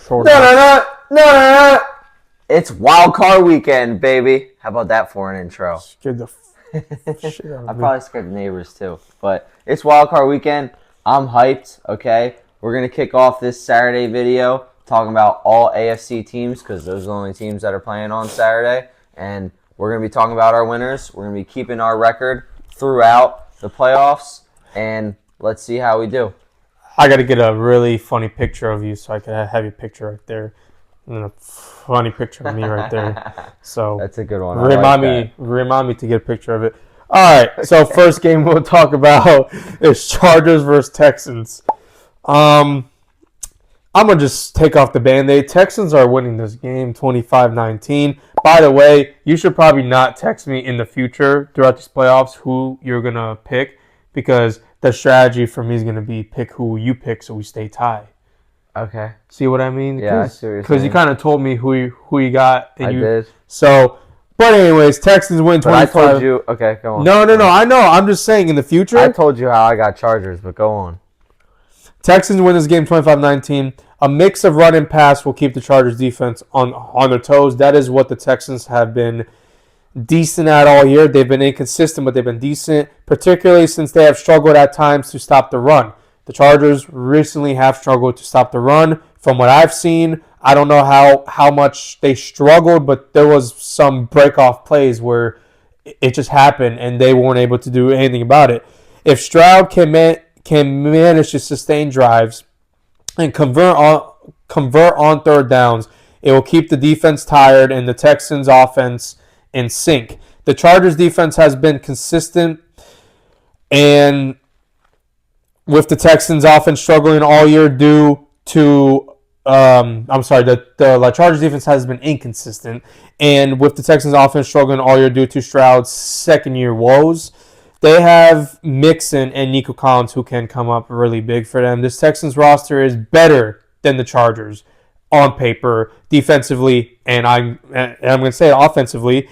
shoulder. No. It's Wildcard weekend, baby. How about that for an intro? Scared the shit out of I me. probably scared the neighbors too. But it's Wildcard weekend. I'm hyped, okay? We're going to kick off this Saturday video talking about all AFC teams because those are the only teams that are playing on Saturday. And we're going to be talking about our winners. We're going to be keeping our record throughout the playoffs. And let's see how we do. I got to get a really funny picture of you so I can have your picture right there. And a funny picture of me right there. So that's a good one. Remind me to get a picture of it. All right. So first game we'll talk about is Chargers versus Texans. I'm going to just take off the Band-Aid. Texans are winning this game 25-19. By the way, you should probably not text me in the future throughout these playoffs who you're going to pick because the strategy for me is going to be pick who you pick so we stay tied. Okay. See what I mean? Yeah, I see what you're saying. Because you kind of told me who you got. And I did. So, but anyways, Texans win 25. But I told you. Okay, go on. No. I know. I'm just saying in the future. I told you how I got Chargers, but go on. Texans win this game 25-19. A mix of run and pass will keep the Chargers defense on their toes. That is what the Texans have been decent at all year. They've been inconsistent, but they've been decent, particularly since they have struggled at times to stop the run. The Chargers recently have struggled to stop the run. From what I've seen, I don't know how much they struggled, but there was some break-off plays where it just happened and they weren't able to do anything about it. If Stroud can manage to sustain drives and convert on third downs, it will keep the defense tired and the Texans' offense in sync. The Chargers' defense has been consistent, and with the Texans' offense struggling all year due to the Chargers' defense has been inconsistent, and with the Texans' offense struggling all year due to Stroud's second-year woes, they have Mixon and Nico Collins who can come up really big for them. This Texans roster is better than the Chargers on paper, defensively, and I'm going to say it offensively.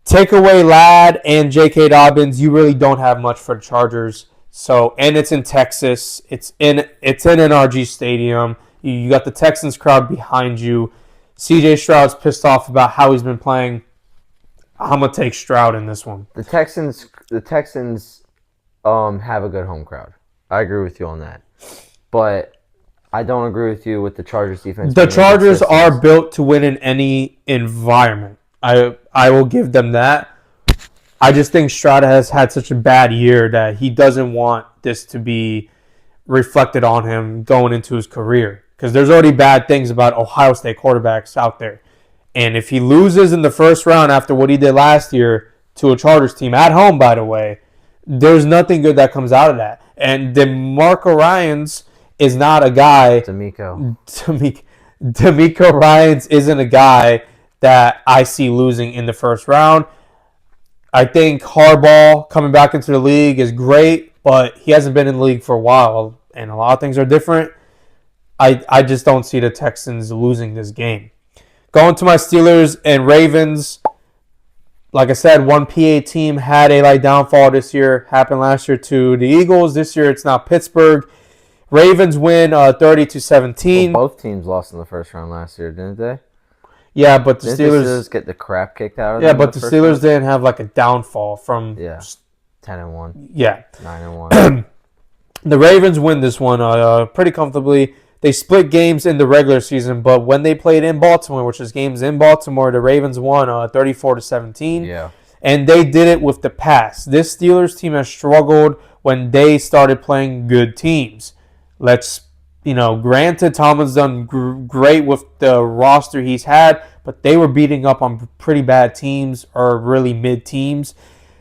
Take away Ladd and J.K. Dobbins, you really don't have much for the Chargers. So, and it's in Texas. It's in NRG Stadium. You got the Texans crowd behind you. C.J. Stroud's pissed off about how he's been playing. I'm gonna take Stroud in this one. The Texans have a good home crowd. I agree with you on that, but I don't agree with you with the Chargers defense. The Chargers are built to win in any environment. I will give them that. I just think Stroud has had such a bad year that he doesn't want this to be reflected on him going into his career. Because there's already bad things about Ohio State quarterbacks out there. And if he loses in the first round after what he did last year to a Chargers team, at home, by the way, there's nothing good that comes out of that. And DeMarco Ryans is not a guy... DeMeco Ryans isn't a guy that I see losing in the first round. I think Harbaugh coming back into the league is great, but he hasn't been in the league for a while, and a lot of things are different. I just don't see the Texans losing this game. Going to my Steelers and Ravens, like I said, one PA team had a downfall this year. Happened last year to the Eagles. This year it's now Pittsburgh. Ravens win 30-17. Well, both teams lost in the first round last year, didn't they? Yeah, but the Didn't Steelers get the crap kicked out of them. Yeah, but the Steelers didn't have a downfall from 10-1. Yeah. 9-1. The Ravens win this one pretty comfortably. They split games in the regular season, but when they played in Baltimore, which is games in Baltimore, the Ravens won 34-17. Yeah. And they did it with the pass. This Steelers team has struggled when they started playing good teams. Granted, Tomlin's done great with the roster he's had, but they were beating up on pretty bad teams or really mid teams.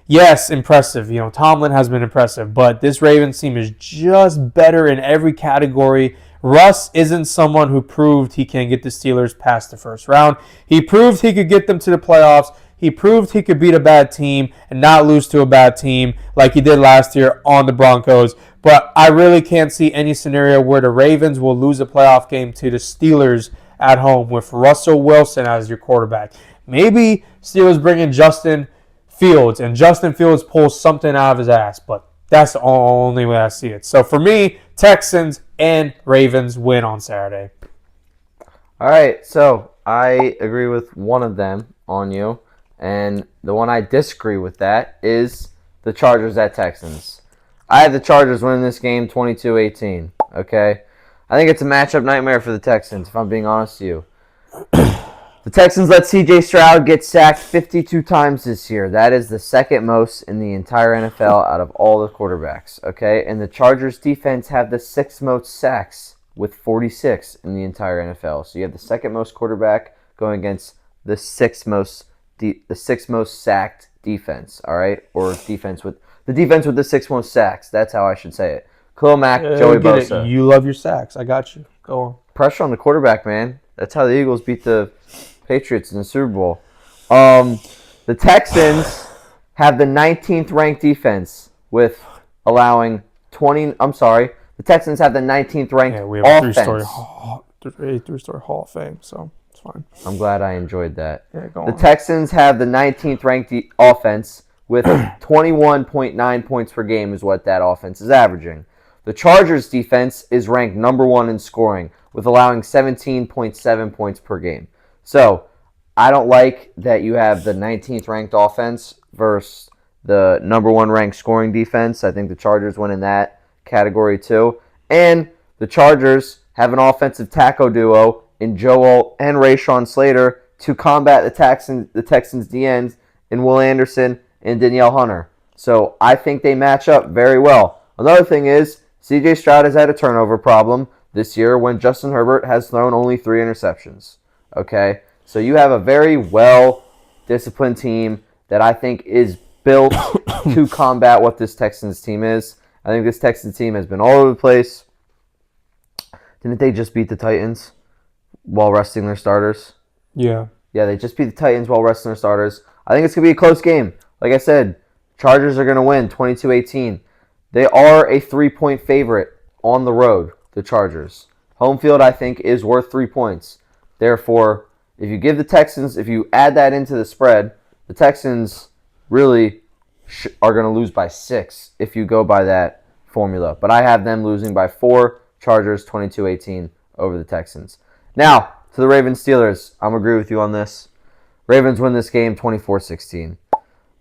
Yes, impressive. Tomlin has been impressive, but this Ravens team is just better in every category. Russ isn't someone who proved he can get the Steelers past the first round. He proved he could get them to the playoffs. He proved he could beat a bad team and not lose to a bad team like he did last year on the Broncos. But I really can't see any scenario where the Ravens will lose a playoff game to the Steelers at home with Russell Wilson as your quarterback. Maybe Steelers bring in Justin Fields, and Justin Fields pulls something out of his ass, but that's the only way I see it. So for me, Texans and Ravens win on Saturday. All right, so I agree with one of them on you, and the one I disagree with that is the Chargers at Texans. I have the Chargers winning this game 22-18, okay? I think it's a matchup nightmare for the Texans, if I'm being honest with you. The Texans let C.J. Stroud get sacked 52 times this year. That is the second most in the entire NFL out of all the quarterbacks, okay? And the Chargers defense have the sixth most sacks with 46 in the entire NFL. So you have the second most quarterback going against the sixth most sacked defense, all right? Or defense with the sixth most sacks. That's how I should say it. Khalil Mack, Joey Bosa. You love your sacks. I got you. Go on. Pressure on the quarterback, man. That's how the Eagles beat the Patriots in the Super Bowl. The Texans have the 19th ranked defense with allowing 20. I'm sorry. The Texans have the 19th ranked we have a offense. three-story Hall of Fame, so it's fine. I'm glad I enjoyed that. Yeah, go the on. Texans have the 19th ranked offense with 21.9 points per game is what that offense is averaging. The Chargers defense is ranked number 1 in scoring with allowing 17.7 points per game. So, I don't like that you have the 19th ranked offense versus the number 1 ranked scoring defense. I think the Chargers win in that category too. And the Chargers have an offensive tackle duo in Joel and Rashawn Slater to combat the Texans DNs in Will Anderson and Danielle Hunter. So, I think they match up very well. Another thing is, C.J. Stroud has had a turnover problem this year when Justin Herbert has thrown only 3 interceptions. Okay? So you have a very well-disciplined team that I think is built to combat what this Texans team is. I think this Texans team has been all over the place. Didn't they just beat the Titans while resting their starters? Yeah. Yeah, they just beat the Titans while resting their starters. I think it's going to be a close game. Like I said, Chargers are going to win 22-18. They are a 3-point favorite on the road, the Chargers. Home field, I think, is worth 3 points. Therefore, if you add that into the spread, the Texans really are going to lose by 6 if you go by that formula. But I have them losing by 4, Chargers 22-18 over the Texans. Now, to the Ravens-Steelers, I'm agree with you on this. Ravens win this game 24-16.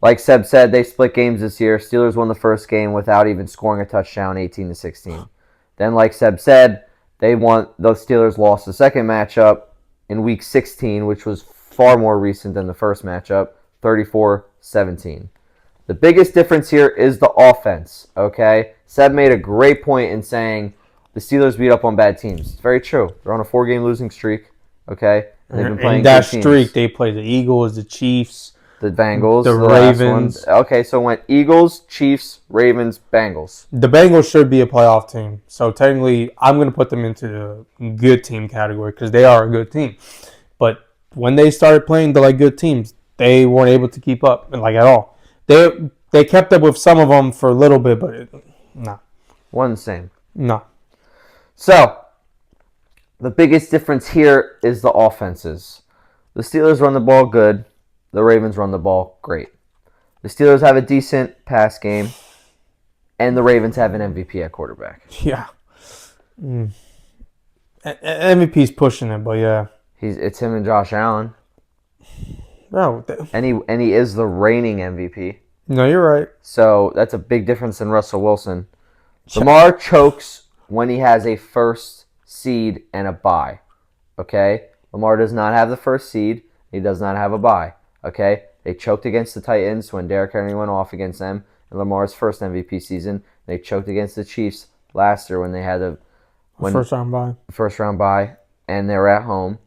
Like Seb said, they split games this year. Steelers won the first game without even scoring a touchdown, 18-16. Then, like Seb said, the Steelers lost the second matchup in Week 16, which was far more recent than the first matchup, 34-17. The biggest difference here is the offense, okay? Seb made a great point in saying the Steelers beat up on bad teams. It's very true. They're on a 4-game losing streak, okay? And they've been playing that streak, they play the Eagles, the Chiefs, the Bengals, the Ravens. Okay, so it went Eagles, Chiefs, Ravens, Bengals. The Bengals should be a playoff team. So technically, I'm going to put them into the good team category because they are a good team. But when they started playing the good teams, they weren't able to keep up at all. They kept up with some of them for a little bit, but no. One the same. No. So, the biggest difference here is the offenses. The Steelers run the ball good. The Ravens run the ball great. The Steelers have a decent pass game, and the Ravens have an MVP at quarterback. Yeah. MVP's pushing it, but yeah. It's him and Josh Allen. No. And he is the reigning MVP. No, you're right. So that's a big difference than Russell Wilson. Lamar chokes when he has a first seed and a bye. Okay? Lamar does not have the first seed. He does not have a bye. Okay? They choked against the Titans when Derrick Henry went off against them in Lamar's first MVP season. They choked against the Chiefs last year when they had a first round bye, and they were at home,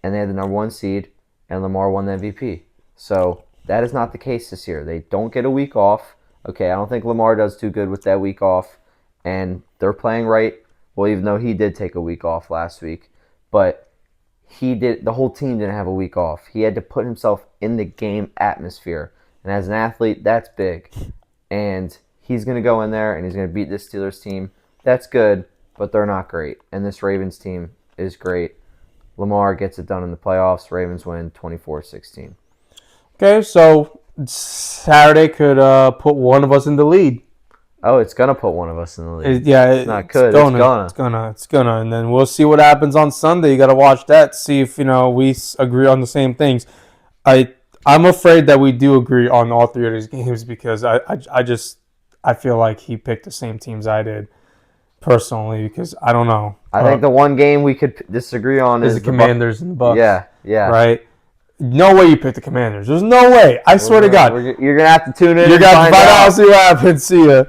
and they had the number 1 seed, and Lamar won the MVP. So that is not the case this year. They don't get a week off. Okay, I don't think Lamar does too good with that week off, and they're playing right. Well, even though he did take a week off last week, but the whole team didn't have a week off. He had to put himself in the game atmosphere. And as an athlete, that's big. And he's going to go in there and he's going to beat this Steelers team. That's good, but they're not great. And this Ravens team is great. Lamar gets it done in the playoffs. Ravens win 24-16. Okay, so Saturday could put one of us in the lead. Oh, it's gonna put one of us in the lead. It's not could. It's gonna, and then we'll see what happens on Sunday. You got to watch that. See if we agree on the same things. I'm afraid that we do agree on all three of these games because I feel like he picked the same teams I did personally because I don't know. I think the one game we could disagree on is the Commanders and the Bucks. Yeah. Right. No way you picked the Commanders. There's no way. I swear to God. You're gonna have to tune in. You're gonna find out. See what happens. See ya.